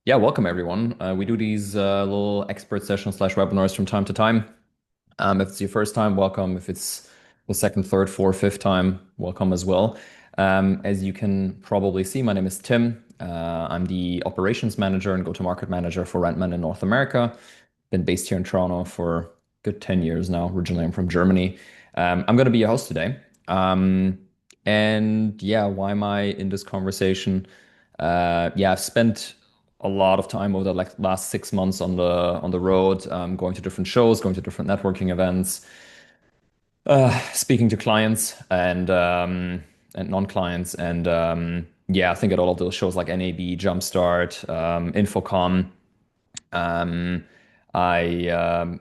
Yeah, welcome everyone. We do these little expert sessions slash webinars from time to time. If it's your first time, welcome. If it's the second, third, fourth, fifth time, welcome as well. As you can probably see, my name is Tim. I'm the operations manager and go-to-market manager for Rentman in North America. Been based here in Toronto for a good 10 years now. Originally, I'm from Germany. I'm going to be your host today. And yeah, why am I in this conversation? Yeah, I've spent a lot of time over the last 6 months on the road, going to different shows, going to different networking events, speaking to clients and non-clients, and yeah, I think at all of those shows like NAB, Jumpstart, Infocomm, um, I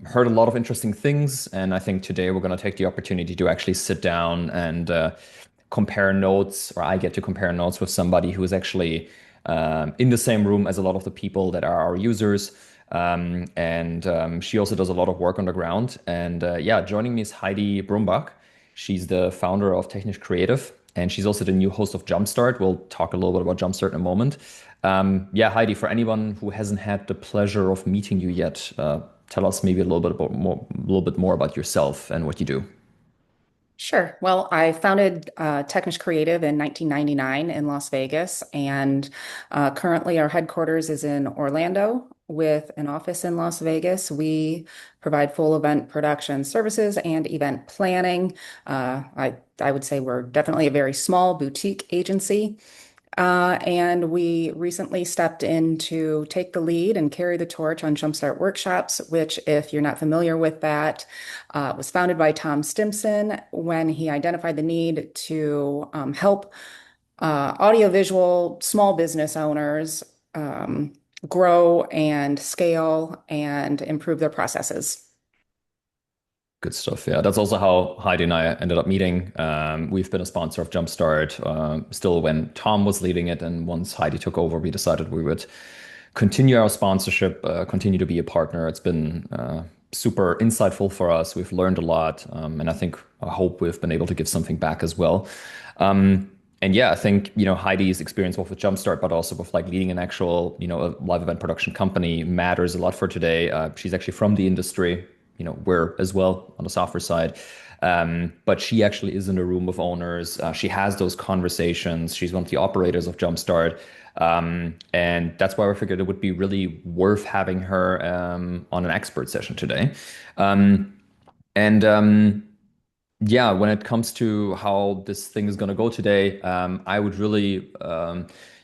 heard a lot of interesting things, and I think today we're going to take the opportunity to actually sit down and compare notes, or I get to compare notes with somebody who is actually in the same room as a lot of the people that are our users. And she also does a lot of work on the ground. And yeah, joining me is Heidi Brumbach. She's the founder of Technisch Creative, and she's also the new host of Jumpstart. We'll talk a little bit about Jumpstart in a moment. Yeah, Heidi, for anyone who hasn't had the pleasure of meeting you yet, tell us maybe a little bit more about yourself and what you do. Sure. Well, I founded Technisch Creative in 1999 in Las Vegas, and currently our headquarters is in Orlando with an office in Las Vegas. We provide full event production services and event planning. I would say we're definitely a very small boutique agency. And we recently stepped in to take the lead and carry the torch on Jumpstart workshops, which, if you're not familiar with that, was founded by Tom Stimson when he identified the need to help audiovisual small business owners grow and scale and improve their processes. Good stuff. Yeah, that's also how Heidi and I ended up meeting. We've been a sponsor of Jumpstart still when Tom was leading it, and once Heidi took over, we decided we would continue our sponsorship, continue to be a partner. It's been super insightful for us. We've learned a lot, and I hope we've been able to give something back as well. And yeah, I think Heidi's experience both with Jumpstart, but also with like leading an actual a live event production company matters a lot for today. She's actually from the industry. We're as well on the software side. But she actually is in a room with owners. She has those conversations. She's one of the operators of Jumpstart. And that's why I figured it would be really worth having her on an expert session today. And yeah, when it comes to how this thing is going to go today, I would really,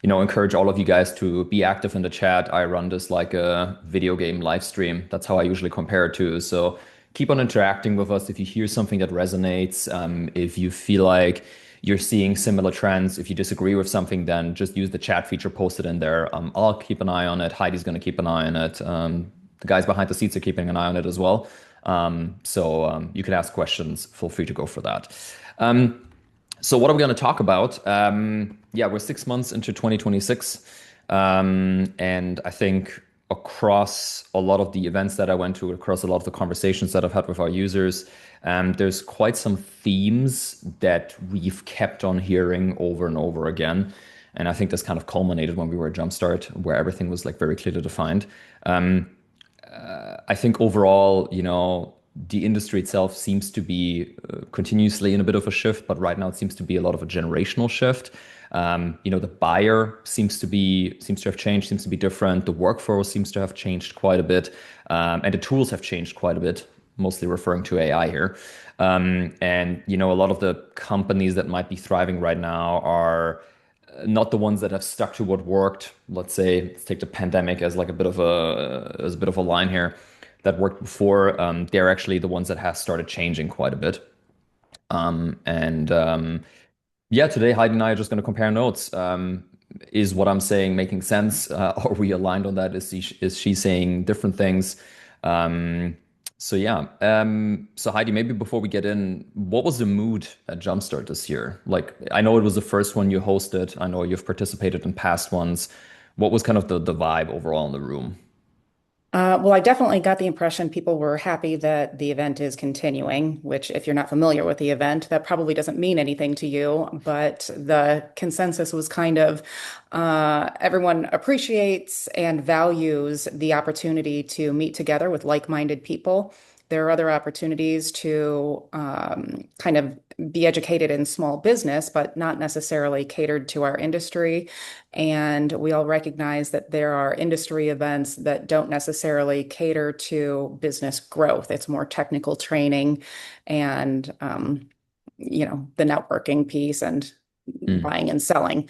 encourage all of you guys to be active in the chat. I run this like a video game live stream. That's how I usually compare it to. So keep on interacting with us. If you hear something that resonates, if you feel like you're seeing similar trends, if you disagree with something, then just use the chat feature, post it in there. I'll keep an eye on it. Heidi's going to keep an eye on it. The guys behind the seats are keeping an eye on it as well. So you can ask questions. Feel free to go for that. So what are we going to talk about? Yeah, we're 6 months into 2026. And I think across a lot of the events that I went to, across a lot of the conversations that I've had with our users, there's quite some themes that we've kept on hearing over and over again. And I think this kind of culminated when we were at Jumpstart, where everything was like very clearly defined. I think overall, the industry itself seems to be continuously in a bit of a shift, but right now it seems to be a lot of a generational shift. The buyer seems to have changed, seems to be different. The workforce seems to have changed quite a bit, and the tools have changed quite a bit. Mostly referring to AI here, and a lot of the companies that might be thriving right now are not the ones that have stuck to what worked. Let's take the pandemic as like a bit of a line here that worked before. They're actually the ones that have started changing quite a bit. And yeah, today Heidi and I are just going to compare notes. Is what I'm saying making sense? Are we aligned on that? Is she saying different things? Um, so yeah. So Heidi, maybe before we get in, what was the mood at Jumpstart this year? Like, I know it was the first one you hosted. I know you've participated in past ones. What was kind of the vibe overall in the room? Well, I definitely got the impression people were happy that the event is continuing, which, if you're not familiar with the event, that probably doesn't mean anything to you. But the consensus was kind of everyone appreciates and values the opportunity to meet together with like-minded people. There are other opportunities to kind of be educated in small business, but not necessarily catered to our industry. And we all recognize that there are industry events that don't necessarily cater to business growth. It's more technical training and, the networking piece and Mm, buying and selling.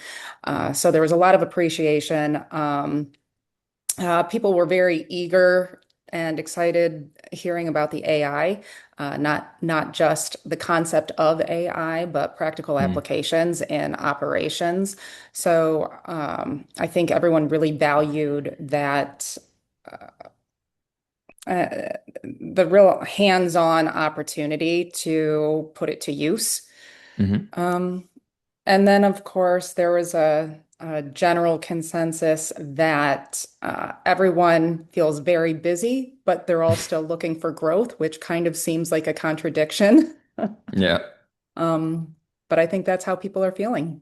So there was a lot of appreciation. People were very eager and excited hearing about the AI, not just the concept of AI, but practical mm, applications in operations. So I think everyone really valued that the real hands-on opportunity to put it to use. hmm. Um, And then, of course, there was a general consensus that everyone feels very busy, but they're all still looking for growth, which kind of seems like a contradiction. Yeah. Um, but I think that's how people are feeling.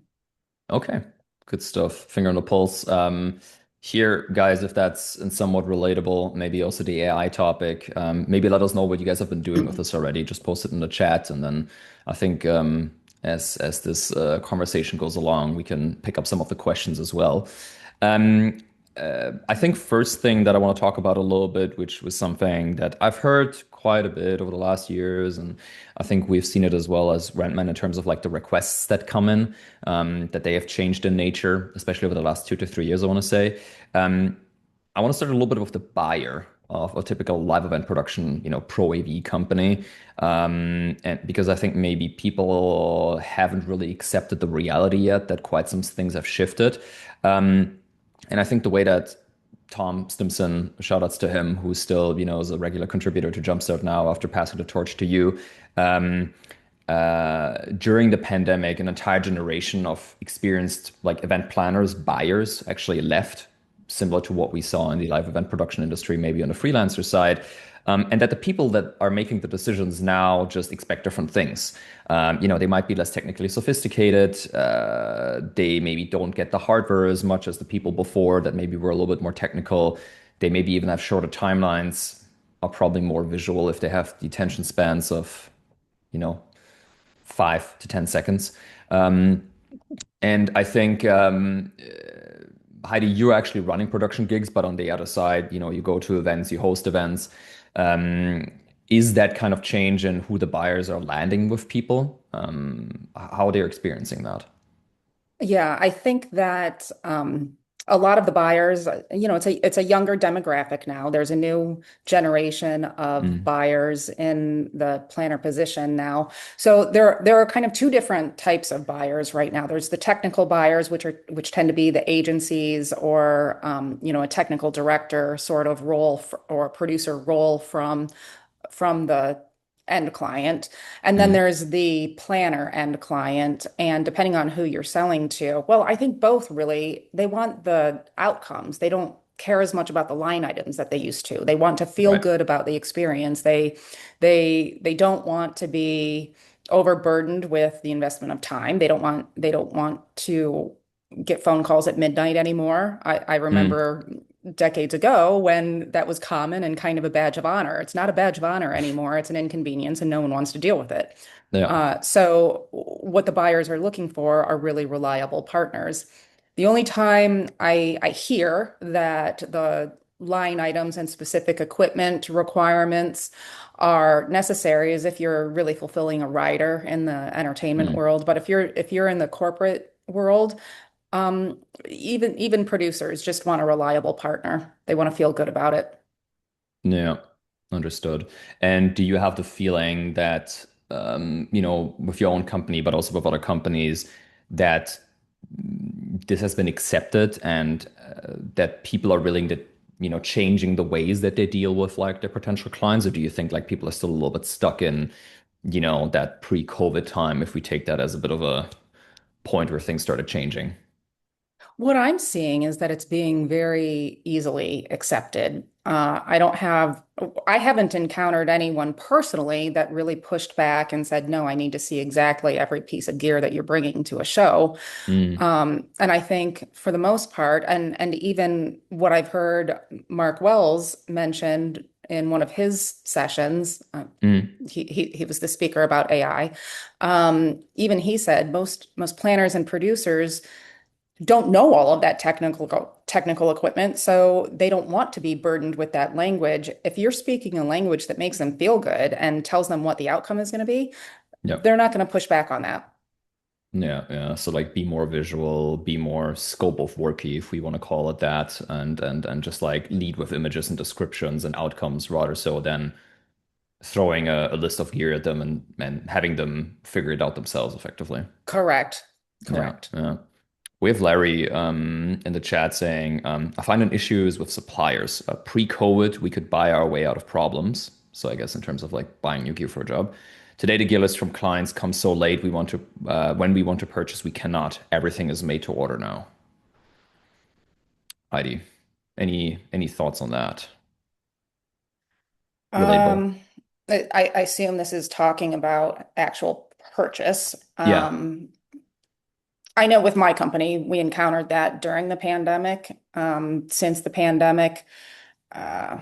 Okay, good stuff. Finger on the pulse. Here, guys, if that's in somewhat relatable, maybe also the AI topic, maybe let us know what you guys have been doing with this already. Just post it in the chat, and then I think as this conversation goes along, we can pick up some of the questions as well. Um, I think first thing that I want to talk about a little bit, which was something that I've heard quite a bit over the last years, and I think we've seen it as well as Rentman in terms of like the requests that come in, that they have changed in nature, especially over the last 2 to 3 years, I want to say. Um, I want to start a little bit with the buyer of a typical live event production, pro AV company, and because I think maybe people haven't really accepted the reality yet that quite some things have shifted. Um, and I think the way that Tom Stimson, shout outs to him, who still, is a regular contributor to Jumpstart now after passing the torch to you. Um, During the pandemic, an entire generation of experienced like event planners, buyers actually left, similar to what we saw in the live event production industry, maybe on the freelancer side. And that the people that are making the decisions now just expect different things. They might be less technically sophisticated. They maybe don't get the hardware as much as the people before that maybe were a little bit more technical. They maybe even have shorter timelines, are probably more visual if they have the attention spans of, you know, 5 to 10 seconds. Um, and I think Heidi, you're actually running production gigs, but on the other side, you go to events, you host events. Um, is that kind of change in who the buyers are landing with people? How they're experiencing that? Yeah, I think that a lot of the buyers, it's a younger demographic now. There's a new generation of Mm, buyers in the planner position now. So there are kind of two different types of buyers right now. There's the technical buyers, which tend to be the agencies or a technical director sort of role or a producer role from the end client. And then mm, there's the planner end client. And depending on who you're selling to, well, I think both really, they want the outcomes. They don't care as much about the line items that they used to. They want to feel right. good about the experience. They don't want to be overburdened with the investment of time. They don't want to get phone calls at midnight anymore. I Mm, remember decades ago when that was common and kind of a badge of honor. It's not a badge of honor anymore. It's an inconvenience and no one wants to deal with it. yeah. So what the buyers are looking for are really reliable partners. The only time I hear that the line items and specific equipment requirements are necessary is if you're really fulfilling a rider in the entertainment Mm, world. But if you're in the corporate world, even producers just want a reliable partner. They want to feel good about it. yeah. Understood. And do you have the feeling that, with your own company, but also with other companies, that this has been accepted and that people are willing to, changing the ways that they deal with like their potential clients? Or do you think like people are still a little bit stuck in, that pre-COVID time, if we take that as a bit of a point where things started changing? What I'm seeing is that it's being very easily accepted. I don't have, I haven't encountered anyone personally that really pushed back and said, no, I need to see exactly every piece of gear that you're bringing to a show. Mm, And I think for the most part, and even what I've heard Mark Wells mentioned in one of his sessions, mm, he was the speaker about AI. Even he said most planners and producers don't know all of that technical equipment, so they don't want to be burdened with that language. If you're speaking a language that makes them feel good and tells them what the outcome is going to be, yeah. they're not going to push back on that. Yeah, yeah. So like be more visual, be more scope of worky, if we want to call it that, and just like lead with images and descriptions and outcomes rather so than throwing a list of gear at them and having them figure it out themselves effectively. Correct. Yeah, Correct. yeah. We have Larry in the chat saying, I find an issues with suppliers. Pre-COVID, we could buy our way out of problems. So I guess in terms of like buying new gear for a job. Today, the gear list from clients comes so late. We want to when we want to purchase, we cannot. Everything is made to order now. Heidi, any thoughts on that? Relatable? Um, I assume this is talking about actual purchase. Yeah. I know with my company, we encountered that during the pandemic. Since the pandemic, uh,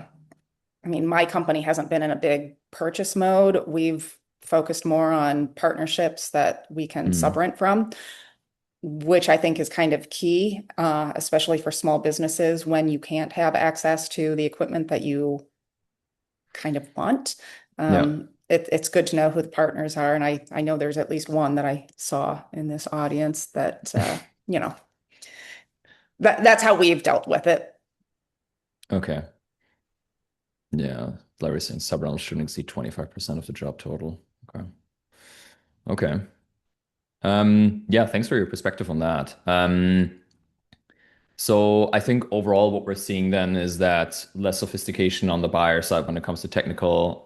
I mean, my company hasn't been in a big purchase mode. We've focused more on partnerships that we can Mm, subrent from, which I think is kind of key, especially for small businesses when you can't have access to the equipment that you kind of want. yeah. It's good to know who the partners are, and I know there's at least one that I saw in this audience that you know that's how we've dealt with it. Okay. Yeah. Larry saying sub-rounds shouldn't exceed 25% of the job total. Okay. Okay. Yeah, thanks for your perspective on that. So I think overall what we're seeing then is that less sophistication on the buyer side when it comes to technical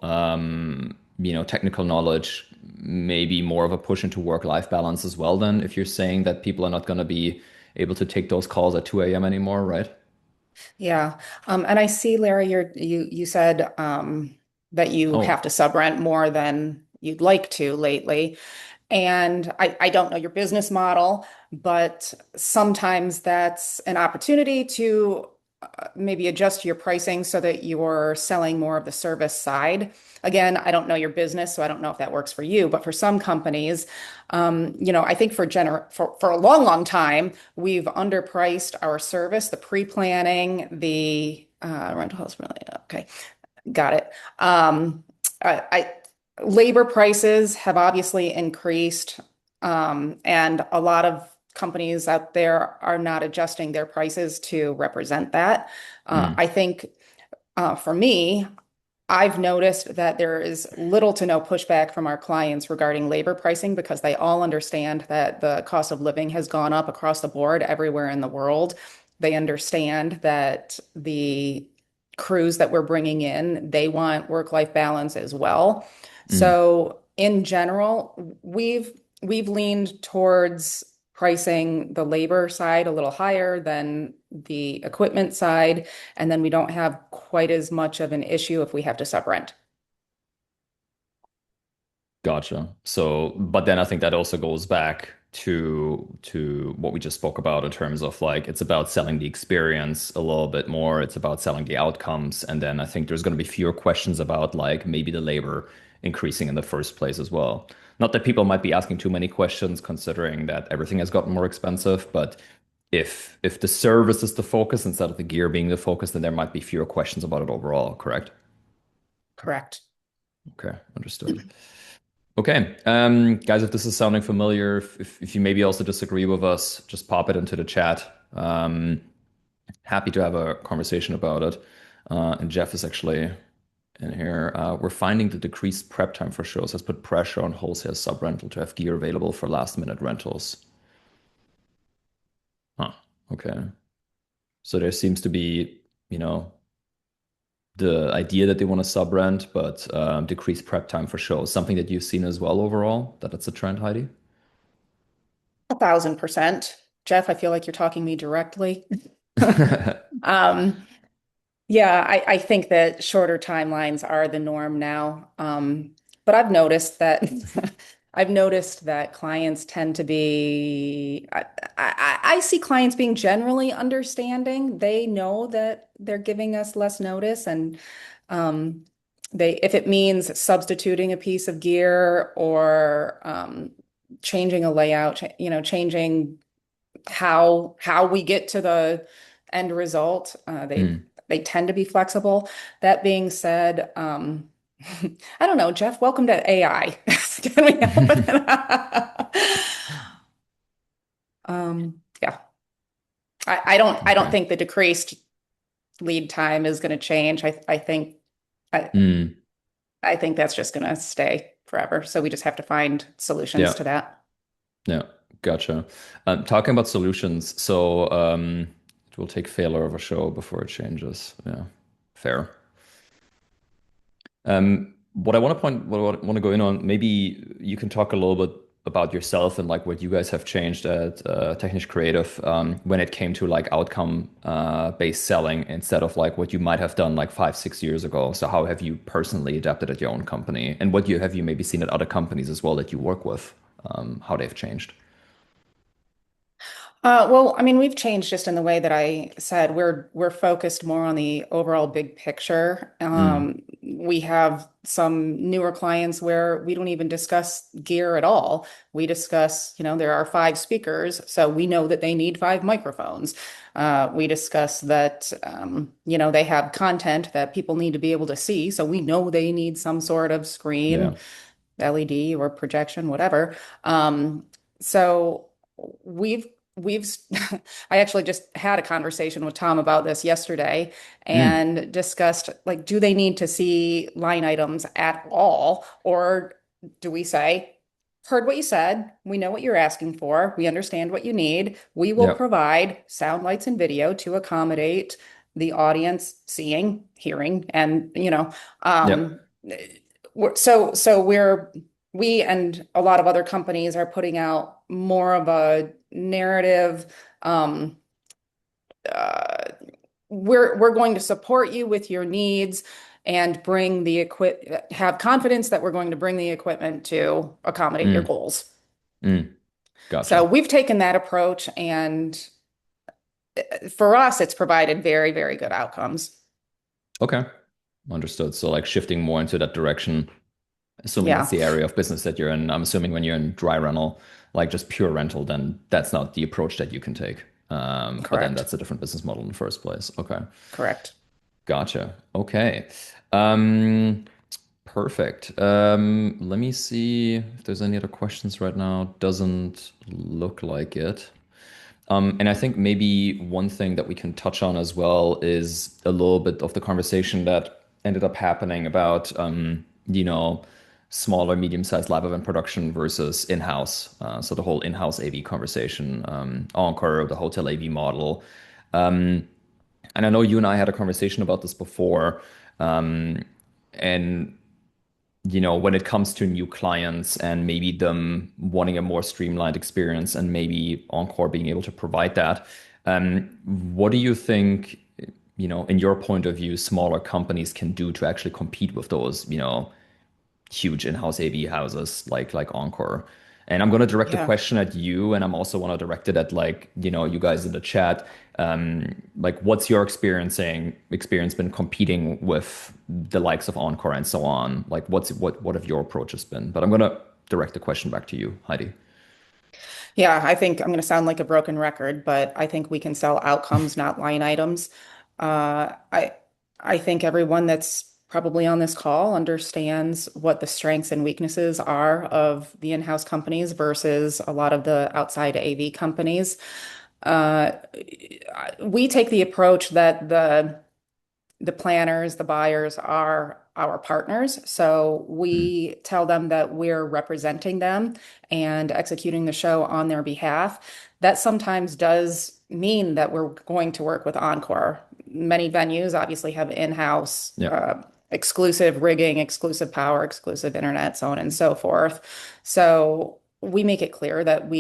knowledge, maybe more of a push into work-life balance as well then, if you're saying that people are not going to be able to take those calls at 2 a.m. anymore, right? Yeah. And I see, Larry, you said that you have Oh, to subrent more than you'd like to lately. And I don't know your business model, but sometimes that's an opportunity to maybe adjust your pricing so that you're selling more of the service side. Again, I don't know your business, so I don't know if that works for you, but for some companies, I think for a long, long time, we've underpriced our service, the pre-planning, the rental house. Okay, got it. I labor prices have obviously increased, and a lot of companies out there are not adjusting their prices to represent that. mm, I think for me, I've noticed that there is little to no pushback from our clients regarding labor pricing because they all understand that the cost of living has gone up across the board everywhere in the world. They understand that the crews that we're bringing in, they want work-life balance as well. mm. So in general, we've leaned towards pricing the labor side a little higher than the equipment side, and then we don't have quite as much of an issue if we have to subrent. Gotcha. So, but then I think that also goes back to what we just spoke about in terms of like it's about selling the experience a little bit more. It's about selling the outcomes, and then I think there's going to be fewer questions about like maybe the labor increasing in the first place as well. Not that people might be asking too many questions considering that everything has gotten more expensive, but if the service is the focus instead of the gear being the focus, then there might be fewer questions about it overall, correct? Correct. Okay, understood. Okay, guys, if this is sounding familiar, if you maybe also disagree with us, just pop it into the chat. Happy to have a conversation about it. And Jeff is actually in here. We're finding the decreased prep time for shows has put pressure on wholesale sub-rental to have gear available for last-minute rentals. Huh. Okay. So there seems to be, you know, the idea that they want to sub-rent, but decreased prep time for shows. Something that you've seen as well overall, that that's a trend, Heidi? 1,000%. Jeff, I feel like you're talking me directly. Um, Yeah, I think that shorter timelines are the norm now. But I've noticed that I've noticed that clients tend to be I see clients being generally understanding. They know that they're giving us less notice and um, they if it means substituting a piece of gear or changing a layout, changing how we get to the end result. Mm. They tend to be flexible. That being said, I don't know, Jeff, welcome to AI. Can we help with that? Yeah, I don't Okay. think the decreased lead time is going to change. I Mm. I think that's just going to stay forever. So we just have to find solutions Yeah. to that. Yeah. Gotcha. Talking about solutions, so it will take failure of a show before it changes. Yeah. Fair. What I want to go in on, maybe you can talk a little bit about yourself and like what you guys have changed at Technisch Creative when it came to like outcome based selling instead of like what you might have done like 5, 6 years ago. So how have you personally adapted at your own company, and what you have you maybe seen at other companies as well that you work with, how they've changed? Well, I mean, we've changed just in the way that I said we're focused more on the overall big picture. Mm, We have some newer clients where we don't even discuss gear at all. We discuss, there are 5 speakers, so we know that they need 5 microphones. We discuss that, they have content that people need to be able to see, so we know they need some sort of screen, yeah. LED or projection, whatever. So we've we've I actually just had a conversation with Tom about this yesterday Mm, and discussed like, do they need to see line items at all? Or do we say, heard what you said, we know what you're asking for, we understand what you need, we will yeah. provide sound, lights, and video to accommodate the audience seeing, hearing, and Yeah. we and a lot of other companies are putting out more of a narrative. Um, uh, we're going to support you with your needs and have confidence that we're going to bring the equipment to accommodate your Mm, goals. mm, So gotcha. we've taken that approach, and for us, it's provided very, very good outcomes. Okay. Understood. So like shifting more into that direction, assuming that's Yeah, the area of business that you're in. I'm assuming when you're in dry rental, like just pure rental, then that's not the approach that you can take. But then correct, that's a different business model in the first place. Okay. correct. Gotcha. Okay. Um, Perfect. Let me see if there's any other questions right now. Doesn't look like it. And I think maybe one thing that we can touch on as well is a little bit of the conversation that ended up happening about, smaller, medium-sized live event production versus in-house. So the whole in-house AV conversation, Encore, the hotel AV model. And I know you and I had a conversation about this before. And when it comes to new clients and maybe them wanting a more streamlined experience and maybe Encore being able to provide that, what do you think, in your point of view, smaller companies can do to actually compete with those, huge in-house AV houses like Encore? And I'm going to direct the Yeah. question at you, and I'm also want to direct it at like, you guys in the chat. Like, what's your experience been competing with the likes of Encore and so on? Like, what have your approaches been? But I'm going to direct the question back to you, Heidi. Yeah, I think I'm going to sound like a broken record, but I think we can sell outcomes, not line items. Uh, I I think everyone that's probably on this call understands what the strengths and weaknesses are of the in-house companies versus a lot of the outside AV companies. Uh, we take the approach that the planners, the buyers are our partners. So Mm, we tell them that we're representing them and executing the show on their behalf. That sometimes does mean that we're going to work with Encore. Many venues obviously have in-house yeah. exclusive rigging, exclusive power, exclusive internet, so on and so forth. So we make it clear that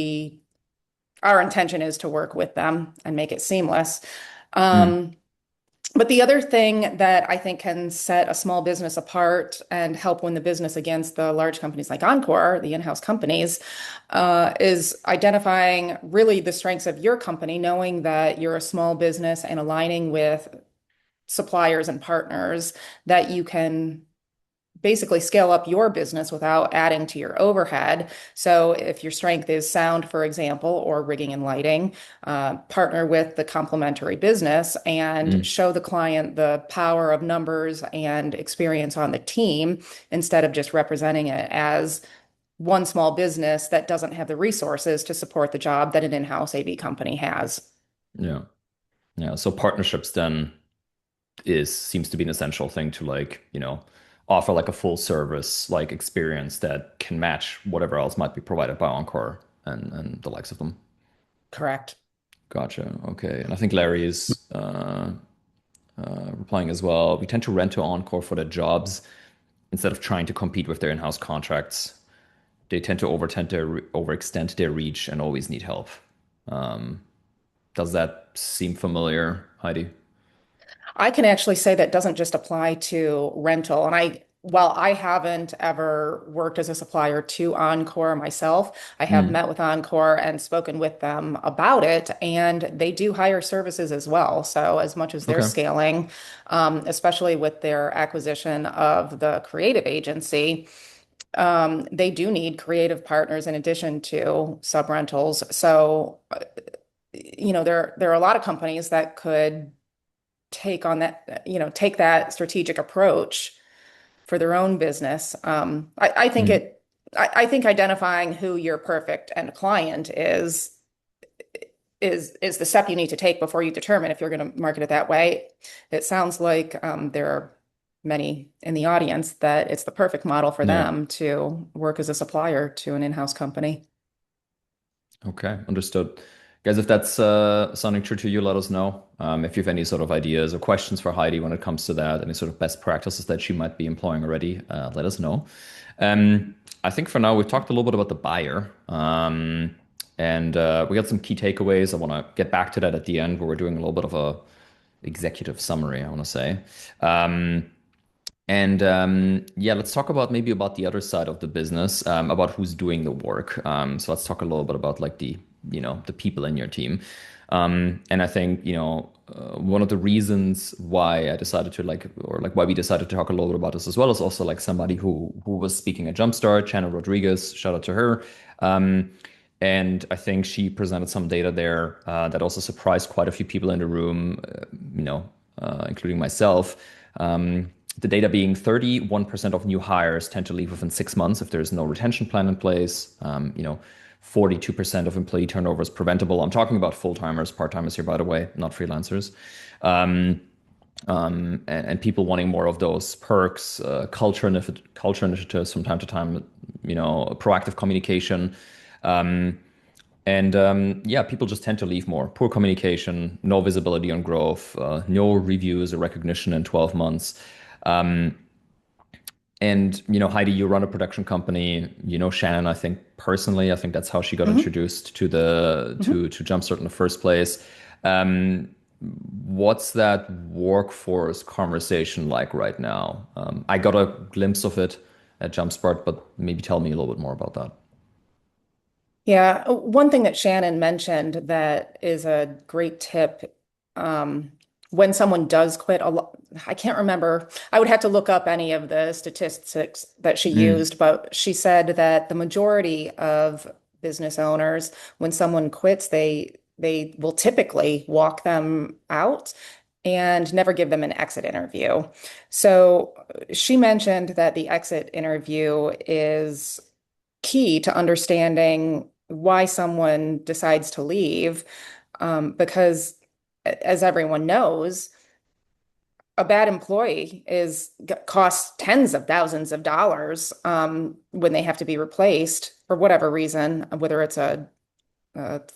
our intention is to work with them and make it seamless. Mm, Um, But the other thing that I think can set a small business apart and help win the business against the large companies like Encore, the in-house companies, is identifying really the strengths of your company, knowing that you're a small business and aligning with suppliers and partners that you can basically scale up your business without adding to your overhead. So if your strength is sound, for example, or rigging and lighting, partner with the complementary business and Mm, show the client the power of numbers and experience on the team instead of just representing it as one small business that doesn't have the resources to support the job that an in-house AV company has. yeah. Yeah. So partnerships then is seems to be an essential thing to like, offer like a full service like experience that can match whatever else might be provided by Encore and the likes of them. Correct. Gotcha. Okay. And I think Larry is replying as well. We tend to rent to Encore for their jobs instead of trying to compete with their in-house contracts. They tend to overextend their reach and always need help. Um, does that seem familiar, Heidi? I can actually say that doesn't just apply to rental. While I haven't ever worked as a supplier to Encore myself, I have Mm, met with Encore and spoken with them about it, and they do hire services as well. So as much as they're okay. scaling, especially with their acquisition of the creative agency, they do need creative partners in addition to sub rentals. So, there are a lot of companies that could take on that, take that strategic approach for their own business. I think Mm, I think identifying who your perfect end client is the step you need to take before you determine if you're going to market it that way. It sounds like there are many in the audience that it's the perfect model for yeah. them to work as a supplier to an in-house company. Okay, understood. Guys, if that's sounding true to you, let us know. If you have any sort of ideas or questions for Heidi when it comes to that, any sort of best practices that she might be employing already, let us know. I think for now we've talked a little bit about the buyer, and we got some key takeaways. I want to get back to that at the end, where we're doing a little bit of a executive summary, I want to say. And yeah, let's talk about maybe about the other side of the business, about who's doing the work. So let's talk a little bit about like the people in your team. And I think, one of the reasons why I decided to like, or like why we decided to talk a little bit about this as well is also like somebody who was speaking at Jumpstart, Chana Rodriguez, shout out to her. Um, and I think she presented some data there that also surprised quite a few people in the room, including myself. The data being 31% of new hires tend to leave within 6 months if there's no retention plan in place. 42% of employee turnover is preventable. I'm talking about full-timers, part-timers here, by the way, not freelancers. And people wanting more of those perks, culture initiatives from time to time, proactive communication. And yeah, people just tend to leave more. Poor communication, no visibility on growth, no reviews or recognition in 12 months. And Heidi, you run a production company. Shannon, I think personally, I think that's how she got Mhm, introduced to the mhm. to Jumpstart in the first place. Um, what's that workforce conversation like right now? I got a glimpse of it at Jumpstart, but maybe tell me a little bit more about that. Yeah, one thing that Shannon mentioned that is a great tip, um, when someone does quit, I can't remember. I would have to look up any of the statistics that she Mm, used, but she said that the majority of business owners, when someone quits, they will typically walk them out and never give them an exit interview. So she mentioned that the exit interview is key to understanding why someone decides to leave. Because as everyone knows, a bad employee costs tens of thousands of dollars when they have to be replaced for whatever reason, whether it's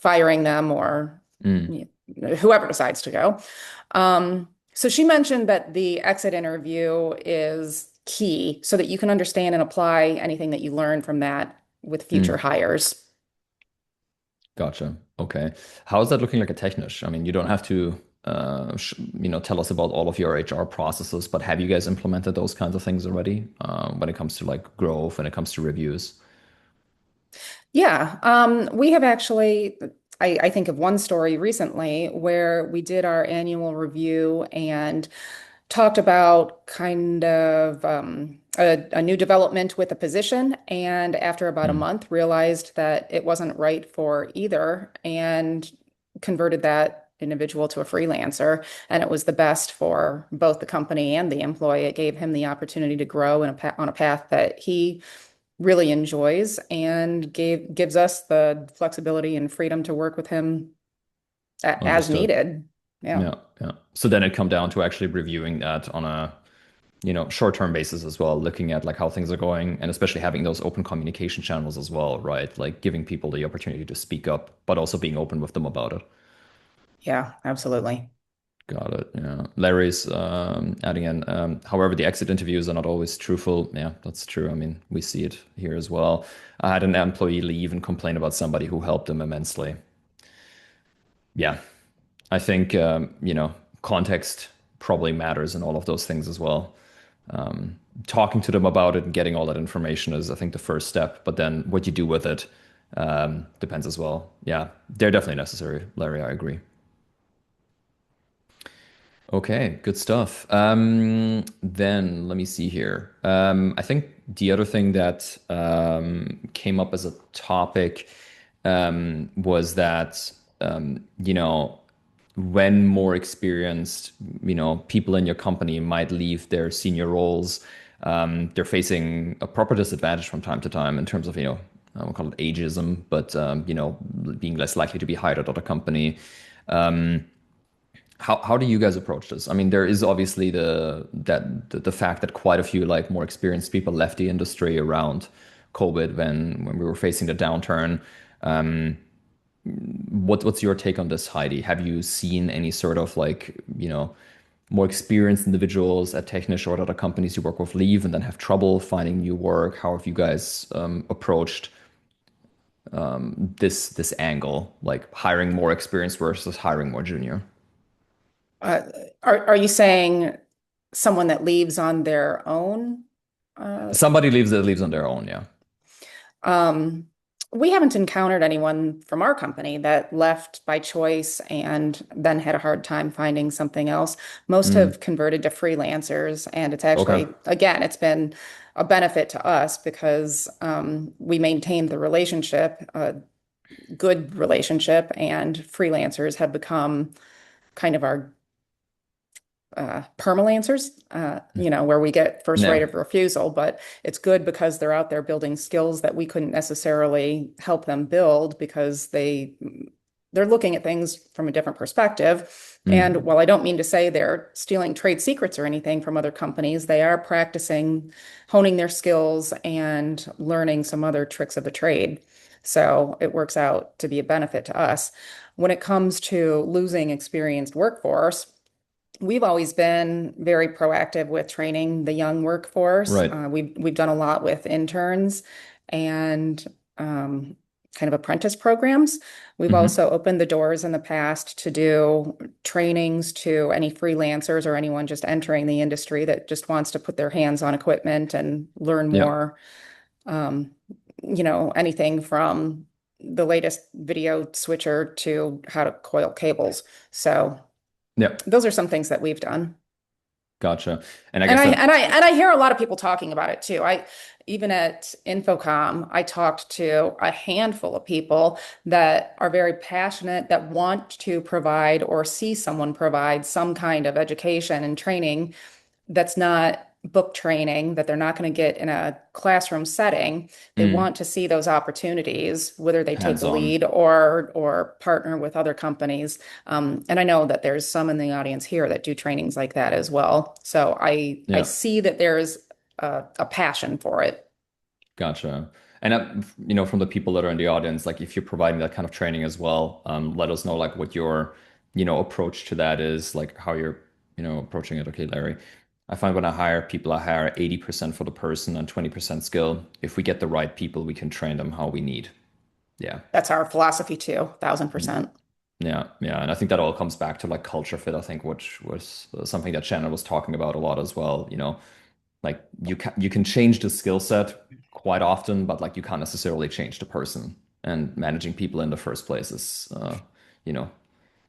firing them or mm. you whoever decides to go. So she mentioned that the exit interview is key so that you can understand and apply anything that you learn from that with future Mm. hires. Gotcha. Okay. How is that looking like a Technisch? I mean, you don't have to. tell us about all of your HR processes, but have you guys implemented those kinds of things already when it comes to like growth, when it comes to reviews? Yeah, we have actually, I think of one story recently where we did our annual review and talked about kind of a new development with a position. And after about a Mm, month, realized that it wasn't right for either and converted that individual to a freelancer. And it was the best for both the company and the employee. It gave him the opportunity to grow in on a path that he really enjoys and gives us the flexibility and freedom to work with him as understood. needed. Yeah. Yeah, yeah. So then it come down to actually reviewing that on a, short-term basis as well, looking at like how things are going and especially having those open communication channels as well, right? Like giving people the opportunity to speak up, but also being open with them about it. Yeah, absolutely. Got it. Yeah. Larry's adding in, however, the exit interviews are not always truthful. Yeah, that's true. I mean, we see it here as well. I had an employee leave and complain about somebody who helped him immensely. Yeah, I think, context probably matters in all of those things as well. Talking to them about it and getting all that information is, I think, the first step. But then what you do with it depends as well. Yeah, they're definitely necessary, Larry. I agree. Okay, good stuff. Then let me see here. I think the other thing that came up as a topic was that when more experienced, people in your company might leave their senior roles, they're facing a proper disadvantage from time to time in terms of, I won't call it ageism, but being less likely to be hired at other company. How do you guys approach this? I mean, there is obviously the fact that quite a few like more experienced people left the industry around COVID when we were facing the downturn. What's your take on this, Heidi? Have you seen any sort of like, more experienced individuals at Technisch or at other companies you work with leave and then have trouble finding new work? How have you guys approached this angle, like hiring more experienced versus hiring more junior? Uh, are you saying someone that leaves on their own? Uh, Somebody leaves on their own, yeah. um, we haven't encountered anyone from our company that left by choice and then had a hard time finding something else. Most Mm, have converted to freelancers, and it's okay. actually, again, it's been a benefit to us because we maintained the relationship, a good relationship, and freelancers have become kind of our permalancers, where we get first right Yeah. of refusal, but it's good because they're out there building skills that we couldn't necessarily help them build because they're looking at things from a different perspective. And Mm, while I don't mean to say they're stealing trade secrets or anything from other companies, they are practicing, honing their skills and learning some other tricks of the trade. So it works out to be a benefit to us. When it comes to losing experienced workforce, we've always been very proactive with training the young workforce. right. We've done a lot with interns and kind of apprentice programs. We've Hmm. also opened the doors in the past to do trainings to any freelancers or anyone just entering the industry that just wants to put their hands on equipment and learn Yeah. more. Um, anything from the latest video switcher to how to coil cables. So Yeah. those are some things that we've done. Gotcha. And I And guess I that, and I and I hear a lot of people talking about it too. I even at Infocomm, I talked to a handful of people that are very passionate that want to provide or see someone provide some kind of education and training that's not book training that they're not going to get in a classroom setting. They mm, want to see those opportunities, whether they take the hands-on. lead or partner with other companies. And I know that there's some in the audience here that do trainings like that as well. So I Yeah. see that there's a passion for it. Gotcha. And from the people that are in the audience, like if you're providing that kind of training as well, let us know like what your, approach to that is, like how you're, approaching it. Okay, Larry. I find when I hire people, I hire 80% for the person and 20% skill. If we get the right people, we can train them how we need. Yeah. That's our philosophy too, 1000%. Yeah, yeah, and I think that all comes back to like culture fit, I think, which was something that Shannon was talking about a lot as well. Like you can change the skill set quite often, but like you can't necessarily change the person. And managing people in the first place is,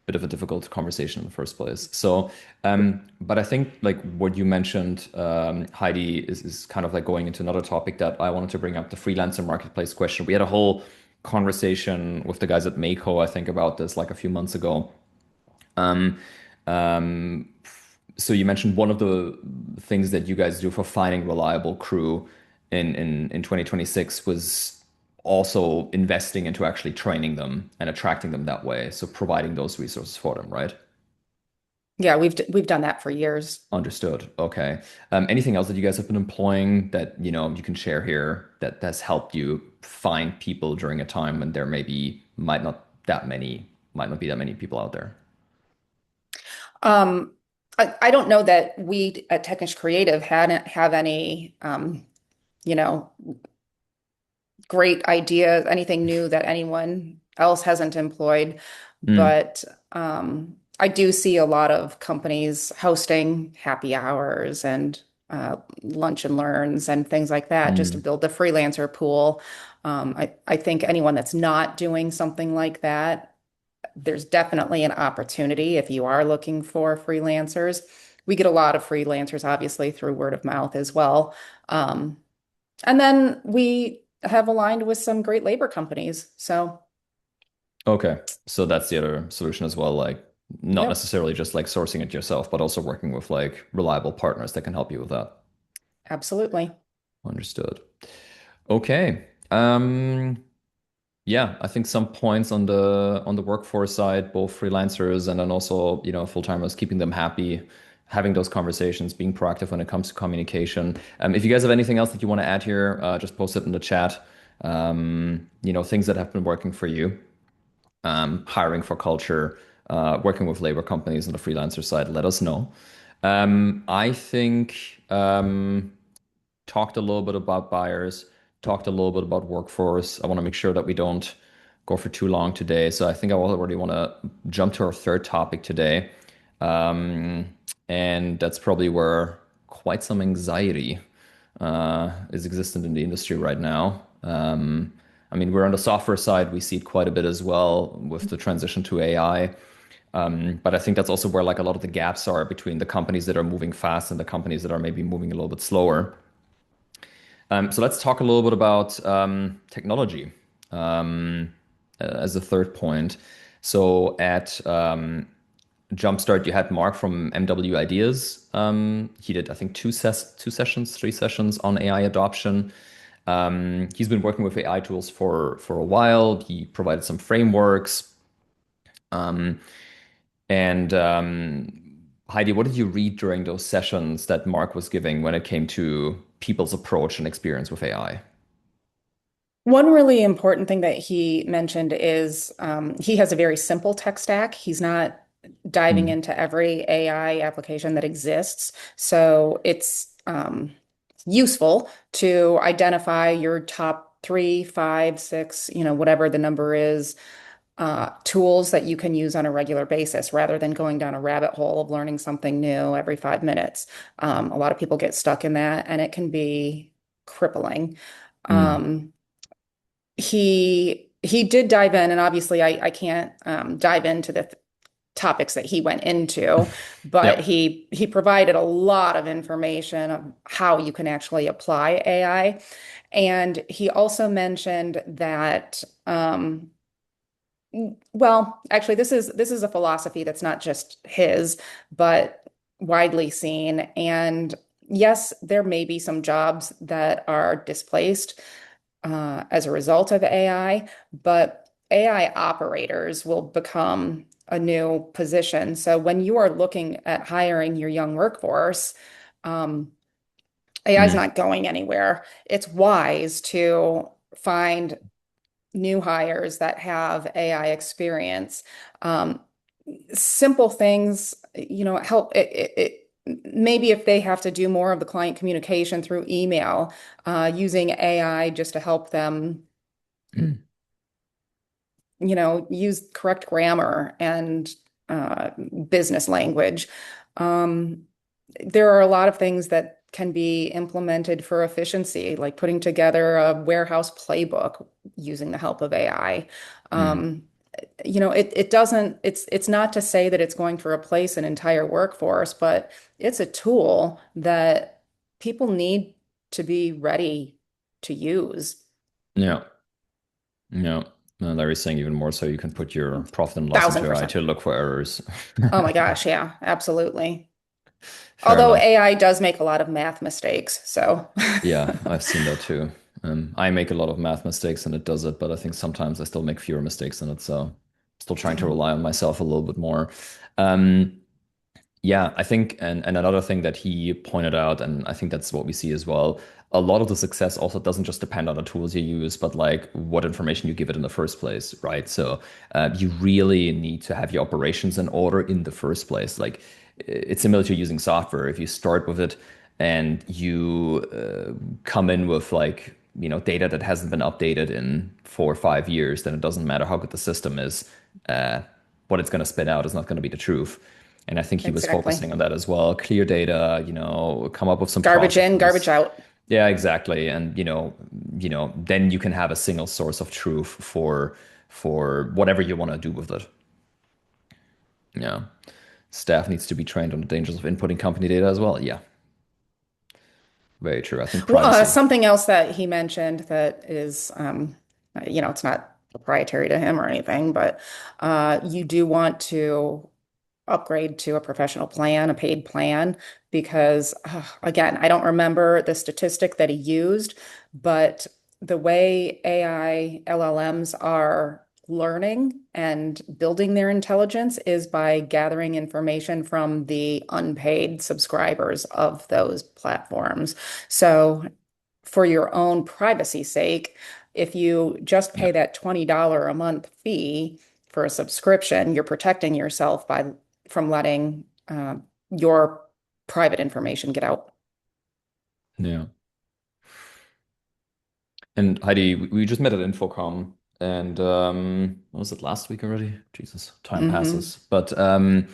bit of a difficult conversation in the first place. So, but I think like what you mentioned, Heidi, is kind of like going into another topic that I wanted to bring up, the freelancer marketplace question. We had a whole conversation with the guys at Mako, I think, about this like a few months ago. Um, um, so you mentioned one of the things that you guys do for finding reliable crew in 2026 was also investing into actually training them and attracting them that way. So providing those resources for them, right? Yeah, we've done that for years. Understood. Okay. Anything else that you guys have been employing that, you can share here that has helped you find people during a time when there maybe might not be that many people out there? Um, I don't know that we at Technisch Creative hadn't have any you know, great ideas, anything new that anyone else hasn't employed. Mm, But I do see a lot of companies hosting happy hours and lunch and learns and things like that just to mm. build the freelancer pool. I think anyone that's not doing something like that, there's definitely an opportunity if you are looking for freelancers. We get a lot of freelancers, obviously, through word of mouth as well. Um, and then we have aligned with some great labor companies. So, Okay. So that's the other solution as well, like not yep, necessarily just like sourcing it yourself, but also working with like reliable partners that can help you with that. absolutely. Understood. Okay. Yeah, I think some points on the workforce side, both freelancers and then also, full-timers, keeping them happy, having those conversations, being proactive when it comes to communication. If you guys have anything else that you want to add here, just post it in the chat. Things that have been working for you, hiring for culture, working with labor companies on the freelancer side, let us know. I think talked a little bit about buyers, talked a little bit about workforce. I want to make sure that we don't go for too long today. So I think I already want to jump to our third topic today. Um, and that's probably where quite some anxiety is existent in the industry right now. I mean, we're on the software side, we see it quite a bit as well with the transition to AI. But I think that's also where like a lot of the gaps are between the companies that are moving fast and the companies that are maybe moving a little bit slower. So let's talk a little bit about technology as a third point. So at Jumpstart, you had Mark from MW Ideas. He did, I think, two sessions, three sessions on AI adoption. He's been working with AI tools for a while. He provided some frameworks. Um, and Heidi, what did you read during those sessions that Mark was giving when it came to people's approach and experience with AI? One really important thing that he mentioned is he has a very simple tech stack. He's not diving Mm, into every AI application that exists. So it's useful to identify your top three, five, six, whatever the number is, tools that you can use on a regular basis rather than going down a rabbit hole of learning something new every 5 minutes. A lot of people get stuck in that and it can be crippling. mm, Um, he did dive in, and obviously I can't dive into the topics that he went into, but yep. he provided a lot of information of how you can actually apply AI. And he also mentioned that well, actually, this is a philosophy that's not just his, but widely seen. And yes, there may be some jobs that are displaced as a result of AI, but AI operators will become a new position. So when you are looking at hiring your young workforce, um, AI is Mm, not going anywhere. It's wise to find new hires that have AI experience. Um, Simple things, help maybe if they have to do more of the client communication through email, using AI just to help them mm, use correct grammar and uh, business language. Um, there are a lot of things that can be implemented for efficiency, like putting together a warehouse playbook using the help of AI. Mm. Um, it doesn't, it's not to say that it's going to replace an entire workforce, but it's a tool that people need to be ready to use. Yeah. Yeah. Larry's saying even more so you can put your profit and loss Thousand into AI percent. to look for errors. Oh my gosh, yeah, absolutely. Fair Although enough. AI does make a lot of math mistakes, so Yeah, I've seen that too. I make a lot of math mistakes and it does it, but I think sometimes I still make fewer mistakes in it. So still trying to rely on myself a little bit more. Um, Yeah, I think, and another thing that he pointed out, and I think that's what we see as well, a lot of the success also doesn't just depend on the tools you use, but like what information you give it in the first place, right? So you really need to have your operations in order in the first place. Like it's similar to using software. If you start with it and you come in with like, data that hasn't been updated in 4 or 5 years, then it doesn't matter how good the system is. Uh, what it's going to spit out is not going to be the truth. And I think he was exactly. focusing on that as well. Clear data, come up with some Garbage in, garbage processes. out. Yeah, exactly. And then you can have a single source of truth for whatever you want to do with it. Yeah. Staff needs to be trained on the dangers of inputting company data as well. Yeah, very true. I think Well, privacy. something else that he mentioned that is, it's not proprietary to him or anything, but you do want to upgrade to a professional plan, a paid plan, because again, I don't remember the statistic that he used, but the way AI LLMs are learning and building their intelligence is by gathering information from the unpaid subscribers of those platforms. So for your own privacy sake, if you just Yeah. pay that $20 a month fee for a subscription, you're protecting yourself by from letting your private information get out. Yeah. And Heidi, we just met at Infocomm, and what was it last week already? Jesus, time Hmm. passes. But I'm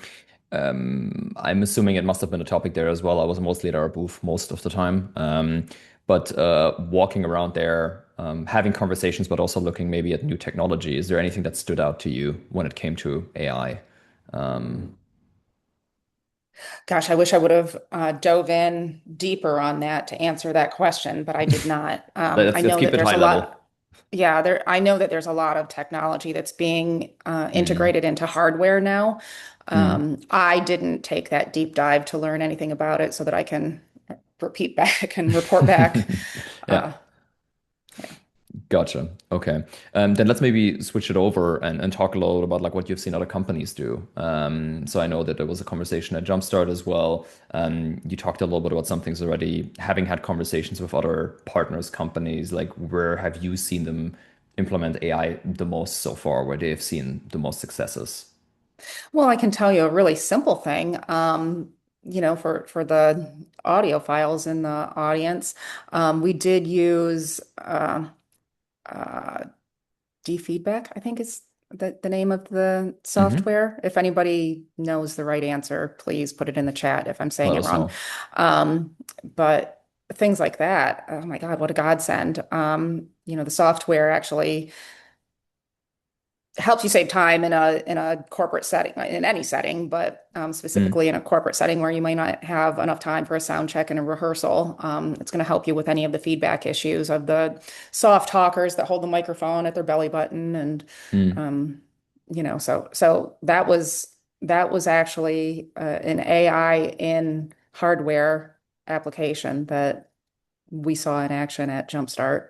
assuming it must have been a topic there as well. I was mostly at our booth most of the time. But walking around there, having conversations, but also looking maybe at new technology. Is there anything that stood out to you when it came to AI? Um, Gosh, I wish I would have dove in deeper on that to answer that question, but I did not. I let's know keep that it there's high a level. lot. Yeah, I know that there's a lot of technology that's being Mm, integrated into hardware now. mm, I didn't take that deep dive to learn anything about it so that I can repeat back and report back. yeah. Uh, yeah. Gotcha. Okay. Then let's maybe switch it over and talk a little about like what you've seen other companies do. So I know that there was a conversation at Jumpstart as well. You talked a little bit about some things already. Having had conversations with other partners, companies, like where have you seen them implement AI the most so far, where they've seen the most successes? Well, I can tell you a really simple thing. For the audio files in the audience, we did use uh, feedback, I think is the name of the Hmm. software. If anybody knows the right answer, please put it in the chat if I'm saying Let it us wrong. know. But things like that, oh my God, what a godsend. The software actually helps you save time in a corporate setting, in any setting, but Mm, specifically in a corporate setting where you might not have enough time for a sound check and a rehearsal. It's going to help you with any of the feedback issues of the soft talkers that hold the microphone at their belly button, and mm. um, so that was actually an AI in hardware application that we saw in action at Jumpstart.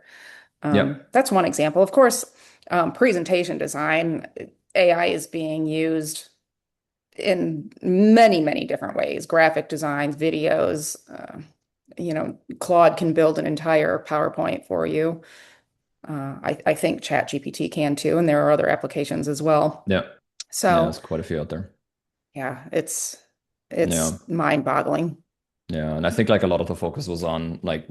Yeah. That's one example. Of course, presentation design, AI is being used in many, many different ways. Graphic designs, videos, Claude can build an entire PowerPoint for you. I think ChatGPT can too, and there are other applications as well. Yeah. Yeah. So There's quite a few out there. yeah, it's Yeah. it's mind-boggling. Yeah, and I think like a lot of the focus was on like,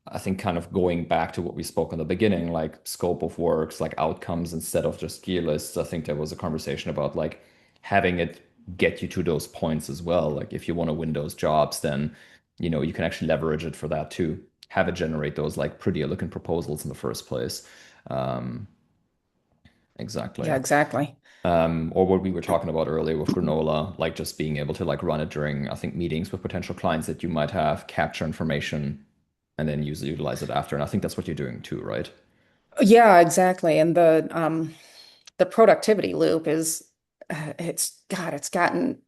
I think kind of going back to what we spoke in the beginning, like scope of works, like outcomes instead of just gear lists. I think there was a conversation about like having it get you to those points as well. Like if you want to win those jobs, then you can actually leverage it for that too. Have it generate those like prettier looking proposals in the first place. Um, Yeah, exactly. exactly. Or what we were talking about earlier with granola, like just being able to like run it during, I think, meetings with potential clients that you might have, capture information, and then utilize it after. And I think that's what you're doing too, right? Yeah, exactly. And the productivity loop is it's God, it's gotten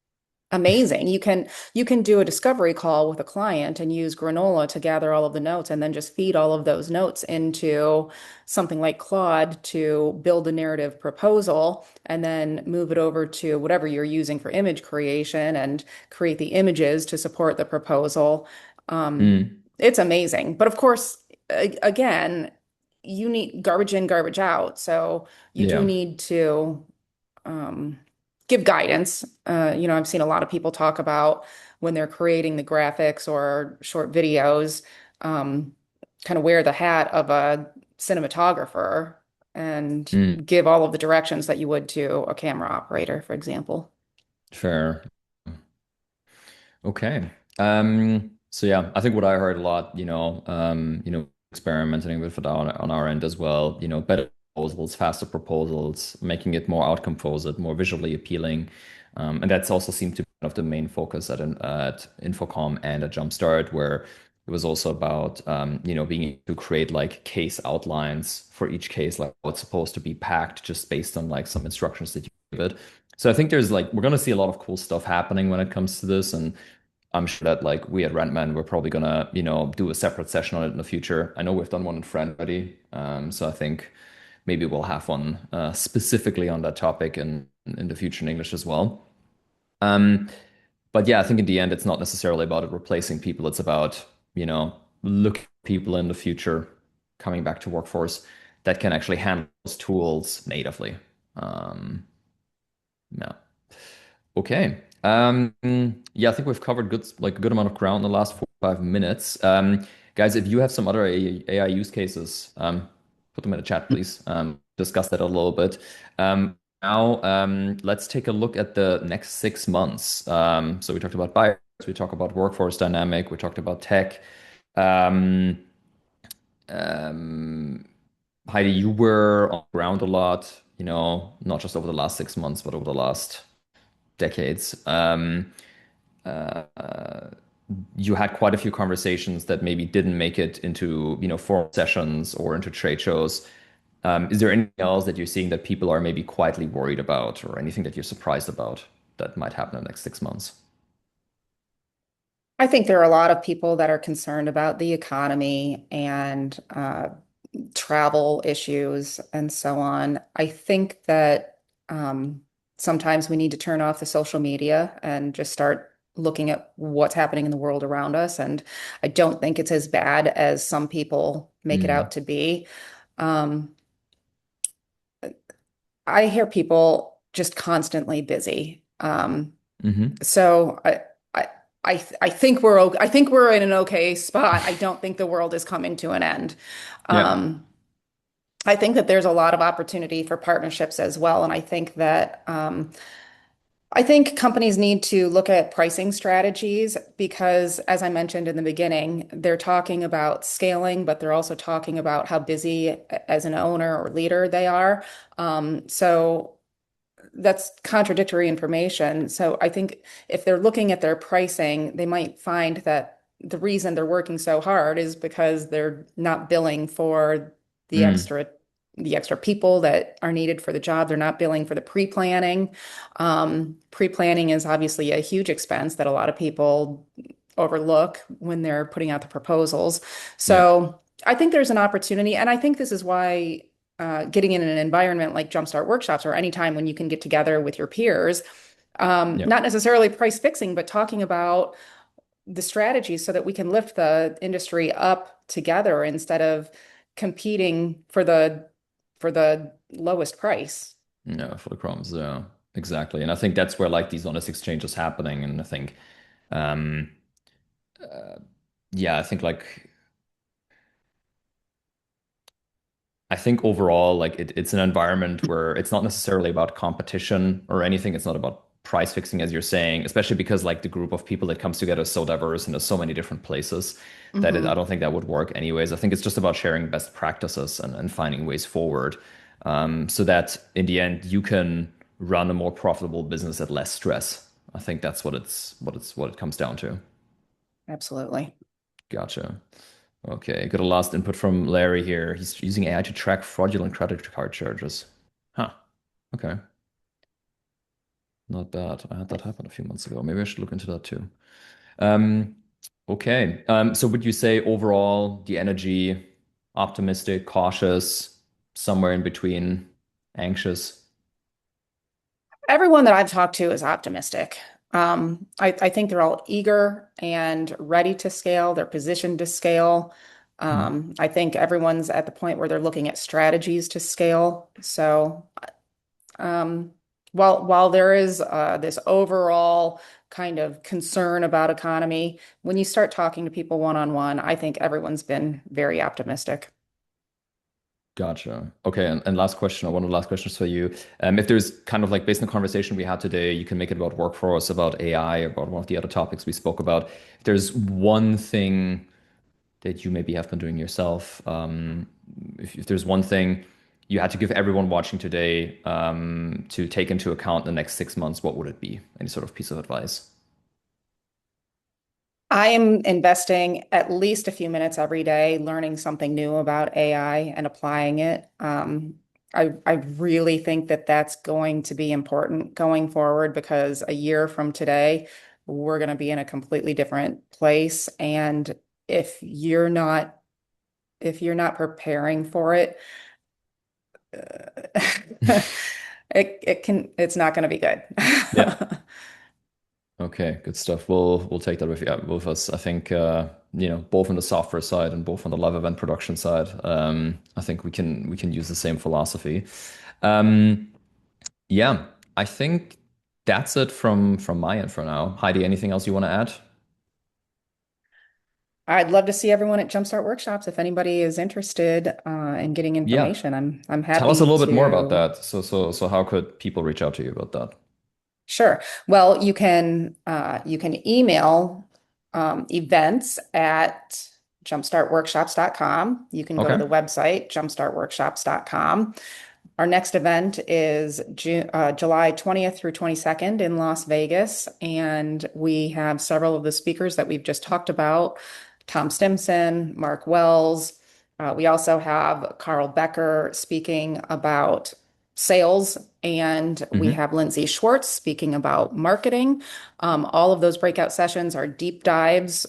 amazing. You can do a discovery call with a client and use Granola to gather all of the notes and then just feed all of those notes into something like Claude to build a narrative proposal and then move it over to whatever you're using for image creation and create the images to support the proposal. Um, Mm, it's amazing. But of course, again, you need garbage in, garbage out. So you do yeah. need to um, give guidance. I've seen a lot of people talk about when they're creating the graphics or short videos, um, kind of wear the hat of a cinematographer and Mm, give all of the directions that you would to a camera operator, for example. fair. Okay. So yeah, I think what I heard a lot, experimenting with it on our end as well, better proposals, faster proposals, making it more outcome focused, more visually appealing. And that's also seemed to be one of the main focus at Infocomm and at Jumpstart, where it was also about being able to create like case outlines for each case, like what's supposed to be packed just based on like some instructions that you give it. So I think there's like we're gonna see a lot of cool stuff happening when it comes to this, and I'm sure that like we at Rentman, we're probably gonna, do a separate session on it in the future. I know we've done one in Friend already, so I think maybe we'll have one specifically on that topic in the future in English as well. Um, but yeah, I think in the end, it's not necessarily about it replacing people. It's about, looking at people in the future coming back to workforce that can actually handle those tools natively. Yeah. Okay. Yeah, I think we've covered like a good amount of ground in the last 45 minutes. Guys, if you have some other AI use cases, put them in the chat, please. Discuss that a little bit. Now, let's take a look at the next 6 months. So we talked about buyers, we talked about workforce dynamic, we talked about tech. Um, um, Heidi, you were on the ground a lot, not just over the last 6 months, but over the last decades. Uh, you had quite a few conversations that maybe didn't make it into, forum sessions or into trade shows. Is there anything else that you're seeing that people are maybe quietly worried about, or anything that you're surprised about that might happen in the next 6 months? I think there are a lot of people that are concerned about the economy and travel issues and so on. I think that sometimes we need to turn off the social media and just start looking at what's happening in the world around us. And I don't think it's as bad as some people make it Mm, out to be. Um, I hear people just constantly busy. hmm So I, I think we're okay. I think we're in an okay spot. I don't think the world is coming to an end. Yeah. Um, I think that there's a lot of opportunity for partnerships as well. And I think companies need to look at pricing strategies because, as I mentioned in the beginning, they're talking about scaling, but they're also talking about how busy as an owner or leader they are. So that's contradictory information. So I think if they're looking at their pricing, they might find that the reason they're working so hard is because they're not billing for the Mm, extra the extra people that are needed for the job. They're not billing for the pre-planning. Pre-planning is obviously a huge expense that a lot of people overlook when they're putting out the proposals. yeah. So I think there's an opportunity, and I think this is why getting in an environment like Jumpstart workshops or any time when you can get together with your peers, Yeah. not necessarily price fixing, but talking about the strategies so that we can lift the industry up together instead of competing for the lowest price. Yeah, for the crumbs. Yeah, exactly. And I think that's where like these honest exchanges happening. And I think, um, yeah, I think like I think overall, like it's an environment where it's not necessarily about competition or anything. It's not about price fixing, as you're saying, especially because like the group of people that comes together is so diverse and there's so many different places I Hmm. don't think that would work anyways. I think it's just about sharing best practices and finding ways forward, so that in the end you can run a more profitable business at less stress. I think that's what it comes down to. Absolutely. Gotcha. Okay, got a last input from Larry here. He's using AI to track fraudulent credit card charges. Huh. Okay, not bad. I had that happen a few months ago. Maybe I should look into that too. Um, okay. So would you say overall the energy, optimistic, cautious, somewhere in between, anxious? Everyone that I've talked to is optimistic. I think they're all eager and ready to scale. They're positioned to scale. Hmm. I think everyone's at the point where they're looking at strategies to scale. So, um, while there is this overall kind of concern about economy, when you start talking to people one-on-one, I think everyone's been very optimistic. Gotcha. Okay, and last question, or one of the last questions for you. If there's kind of like based on the conversation we had today, you can make it about workforce, about AI, about one of the other topics we spoke about. If there's one thing that you maybe have been doing yourself, if there's one thing you had to give everyone watching today, to take into account in the next 6 months, what would it be? Any sort of piece of advice? I am investing at least a few minutes every day learning something new about AI and applying it. I really think that that's going to be important going forward because a year from today, we're going to be in a completely different place. And if you're not if you're not preparing for it, it's not going to be good. Yeah. Okay, good stuff. We'll take that with you, with us. I think both on the software side and both on the live event production side. I think we can use the same philosophy. Um, yeah, I think that's it from my end for now. Heidi, anything else you want to add? I'd love to see everyone at Jumpstart workshops. If anybody is interested in getting Yeah, information, I'm tell us a happy little bit more about to. that. So how could people reach out to you about that? Sure. Well, you can email events at jumpstartworkshops.com. You can go to Okay. the website jumpstartworkshops.com. Our next event is July 20th through 22nd in Las Vegas, and we have several of the speakers that we've just talked about, Tom Stimson, Mark Wells. We also have Carl Becker speaking about sales, and we Hmm. have Lindsay Schwartz speaking about marketing. All of those breakout sessions are deep dives,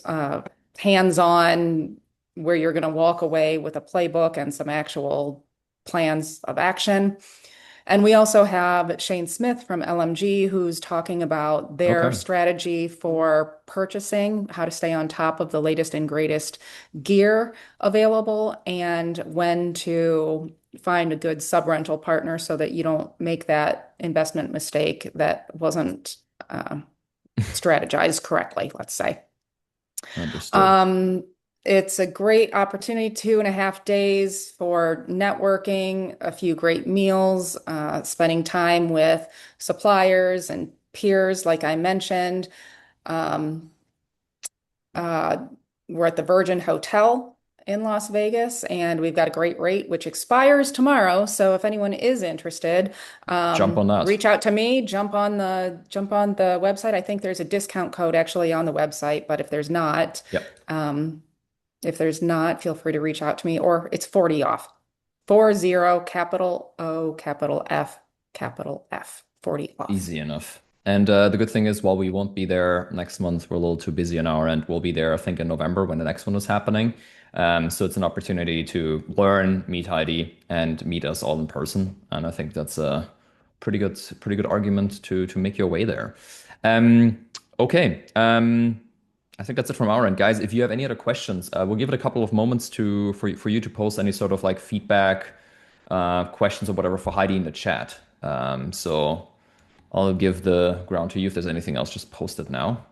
hands-on, where you're going to walk away with a playbook and some actual plans of action. And we also have Shane Smith from LMG who's talking about their Okay. strategy for purchasing, how to stay on top of the latest and greatest gear available, and when to find a good sub-rental partner so that you don't make that investment mistake that wasn't uh, strategized correctly, let's say. Understood. Um, it's a great opportunity, 2.5 days for networking, a few great meals, spending time with suppliers and peers, like I mentioned. Um, uh, we're at the Virgin Hotel in Las Vegas, and we've got a great rate, which expires tomorrow. So if anyone is interested, Jump on that. reach out to me, jump on the website. I think there's a discount code actually on the website, but Yep. if there's not, feel free to reach out to me, or it's 40 off. 40, capital O, capital F, 40 off. Easy enough. And the good thing is, while we won't be there next month, we're a little too busy on our end. We'll be there, I think, in November when the next one is happening. So it's an opportunity to learn, meet Heidi, and meet us all in person. And I think that's a pretty good argument to make your way there. Um, okay. I think that's it from our end, guys. If you have any other questions, we'll give it a couple of moments for you to post any sort of like feedback, questions or whatever for Heidi in the chat. So. I'll give the ground to you if there's anything else. Just post it now,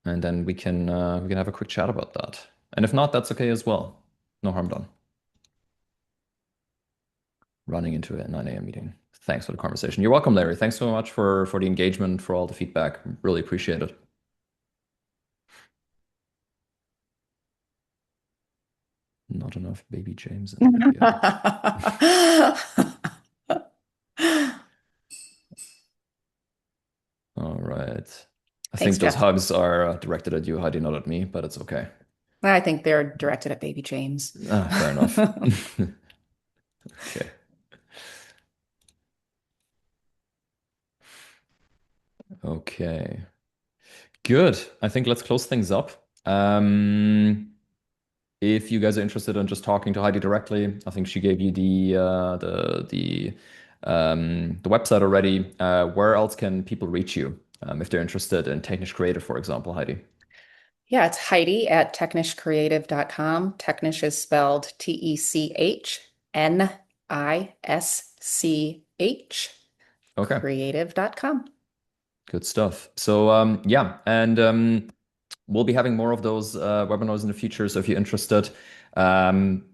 and then we can have a quick chat about that. And if not, that's okay as well. No harm done. Running into a 9 a.m. meeting. Thanks for the conversation. You're welcome, Larry. Thanks so much for the engagement, for all the feedback. Really appreciate it. Not enough baby James in the video. All right. I Thanks, think those Jeff. hugs are directed at you, Heidi, not at me, but it's okay. I think they're directed at baby James. Fair enough. Okay. Okay. Good. I think let's close things up. If you guys are interested in just talking to Heidi directly, I think she gave you the website already. Where else can people reach you if they're interested in Technisch Creative, for example, Heidi? Yeah, it's Heidi at technischcreative.com. Technisch is spelled Technisch, Okay. creative.com. Good stuff. So yeah, and we'll be having more of those webinars in the future. So if you're interested,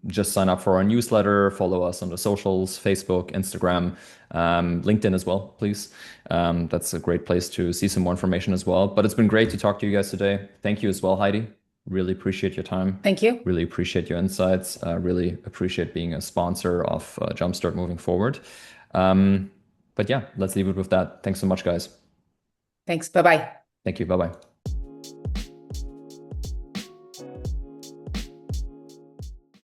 just sign up for our newsletter, follow us on the socials, Facebook, Instagram, LinkedIn as well, please. That's a great place to see some more information as well. But it's been great to talk to you guys today. Thank you as well, Heidi. Really appreciate your time. Thank you. Really appreciate your insights. Really appreciate being a sponsor of Jumpstart moving forward. But yeah, let's leave it with that. Thanks so much, guys. Thanks. Bye-bye. Thank you. Bye bye.